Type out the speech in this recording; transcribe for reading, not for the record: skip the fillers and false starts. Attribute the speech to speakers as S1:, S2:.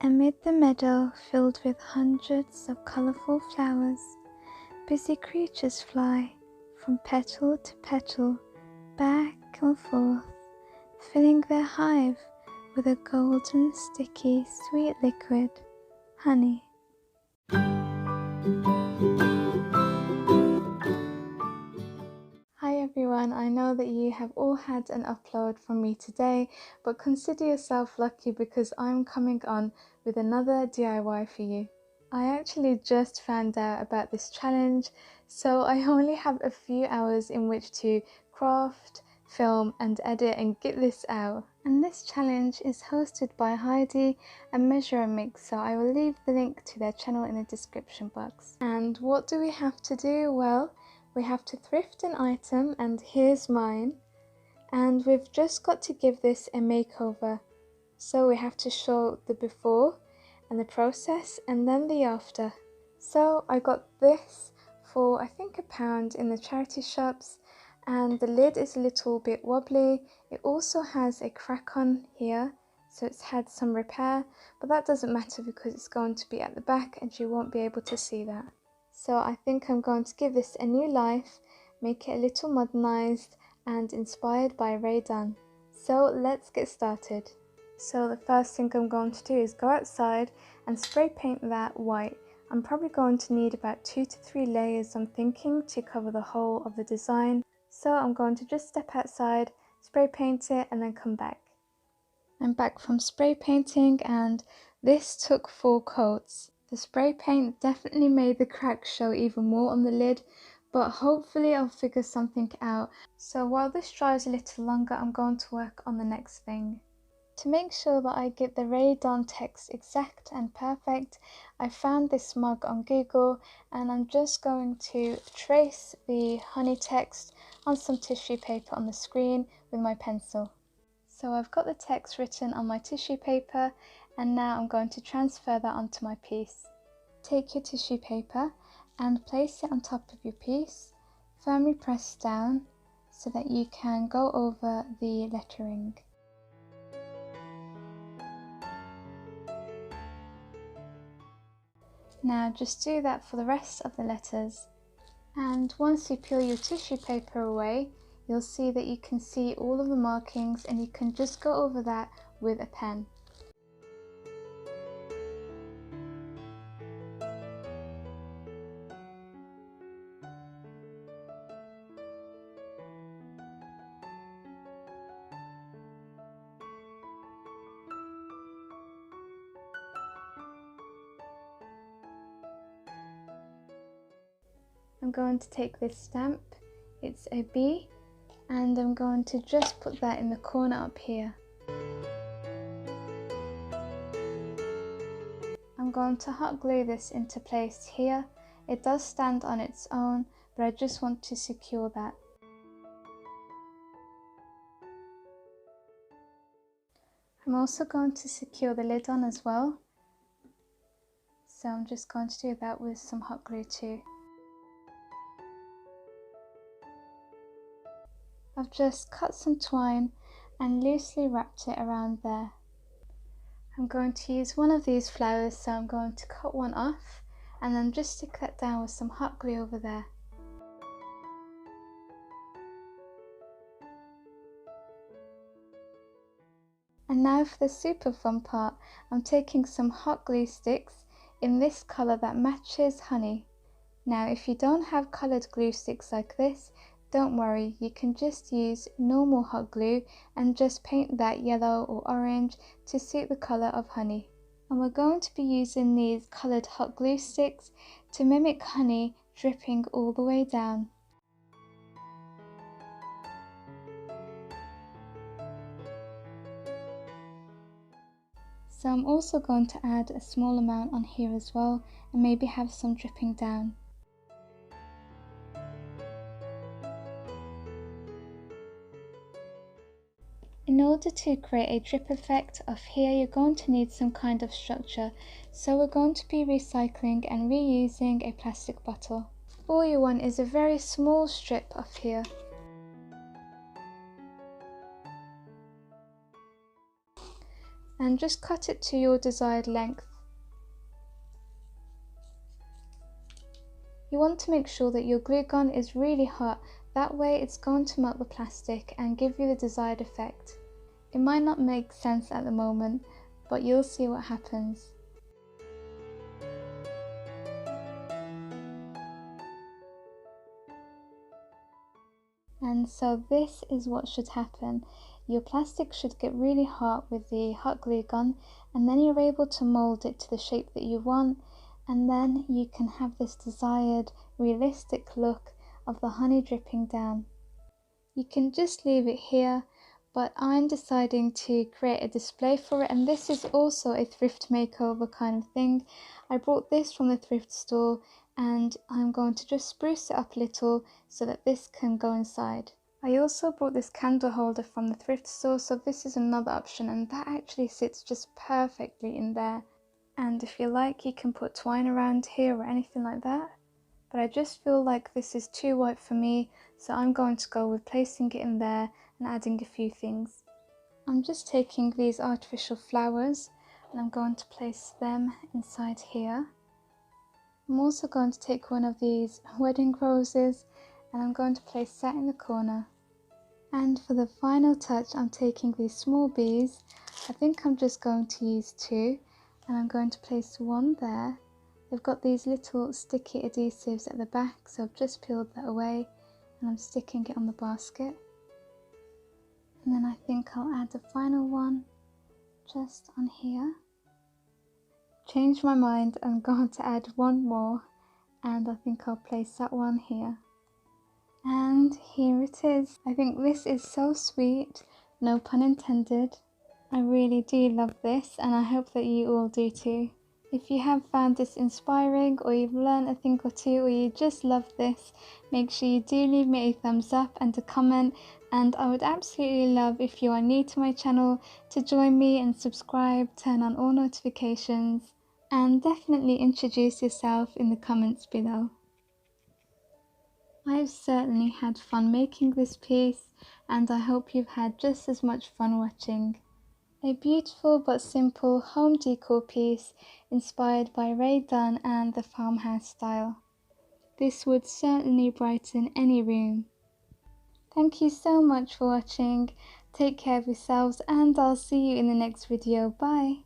S1: Amid the meadow filled with hundreds of colourful flowers, busy creatures fly from petal to petal, back and forth, filling their hive with a golden, sticky, sweet liquid, honey. Hi everyone, I know that you have all had an upload from me today, but consider yourself lucky because I'm coming on with another DIY for you. I actually just found out about this challenge, so I only have a few hours in which to craft, film and edit and get this out. And this challenge is hosted by Heidi and Measure and Mix, so I will leave the link to their channel in the description box. And what do we have to do? Well, we have to thrift an item, and here's mine. And we've just got to give this a makeover. So we have to show the before and the process and then the after. So I got this for I think £1 in the charity shops, and the lid is a little bit wobbly. It also has a crack on here, so it's had some repair, but that doesn't matter because it's going to be at the back and you won't be able to see that. So I think I'm going to give this a new life, make it a little modernized and inspired by RAE DUNN. So let's get started. So the first thing I'm going to do is go outside and spray paint that white. I'm probably going to need about 2 to 3 layers, I'm thinking, to cover the whole of the design. So I'm going to just step outside, spray paint it and then come back. I'm back from spray painting and this took 4 coats. The spray paint definitely made the cracks show even more on the lid, but hopefully I'll figure something out. So while this dries a little longer, I'm going to work on the next thing. To make sure that I get the RAE DUNN text exact and perfect, I found this mug on Google and I'm just going to trace the honey text on some tissue paper on the screen with my pencil. So I've got the text written on my tissue paper and now I'm going to transfer that onto my piece. Take your tissue paper and place it on top of your piece, firmly press down so that you can go over the lettering. Now just do that for the rest of the letters. And once you peel your tissue paper away, you'll see that you can see all of the markings and you can just go over that with a pen. I'm going to take this stamp, it's a B, and I'm going to just put that in the corner up here. I'm going to hot glue this into place here. It does stand on its own, but I just want to secure that. I'm also going to secure the lid on as well, so I'm just going to do that with some hot glue too. I've just cut some twine and loosely wrapped it around there. I'm going to use one of these flowers, so I'm going to cut one off and then just stick that down with some hot glue over there. And now for the super fun part, I'm taking some hot glue sticks in this colour that matches honey. Now if you don't have coloured glue sticks like this, don't worry, you can just use normal hot glue and just paint that yellow or orange to suit the colour of honey. And we're going to be using these coloured hot glue sticks to mimic honey dripping all the way down. So I'm also going to add a small amount on here as well and maybe have some dripping down. In order to create a drip effect off here, you're going to need some kind of structure, so we're going to be recycling and reusing a plastic bottle. All you want is a very small strip off here. and just cut it to your desired length. You want to make sure that your glue gun is really hot, that way it's going to melt the plastic and give you the desired effect. It might not make sense at the moment, but you'll see what happens. And so this is what should happen. Your plastic should get really hot with the hot glue gun, and then you're able to mold it to the shape that you want, and then you can have this desired realistic look of the honey dripping down. You can just leave it here, but I'm deciding to create a display for it, and this is also a thrift makeover kind of thing. I brought this from the thrift store, and I'm going to just spruce it up a little so that this can go inside. I also brought this candle holder from the thrift store, so this is another option, and that actually sits just perfectly in there. And if you like, you can put twine around here or anything like that, but I just feel like this is too white for me, so I'm going to go with placing it in there and adding a few things. I'm just taking these artificial flowers and I'm going to place them inside here. I'm also going to take one of these wedding roses and I'm going to place that in the corner. And for the final touch, I'm taking these small bees. I think I'm just going to use 2, and I'm going to place one there. They've got these little sticky adhesives at the back, so I've just peeled that away and I'm sticking it on the basket. And then I think I'll add the final one just on here. Changed my mind, I'm going to add one more, and I think I'll place that one here. And here it is. I think this is so sweet, no pun intended. I really do love this, and I hope that you all do too. If you have found this inspiring, or you've learned a thing or two, or you just love this, make sure you do leave me a thumbs up and a comment, and I would absolutely love if you are new to my channel to join me and subscribe, turn on all notifications, and definitely introduce yourself in the comments below. I've certainly had fun making this piece, and I hope you've had just as much fun watching. A beautiful but simple home decor piece inspired by RAE DUNN and the farmhouse style. This would certainly brighten any room. Thank you so much for watching. Take care of yourselves and I'll see you in the next video. Bye!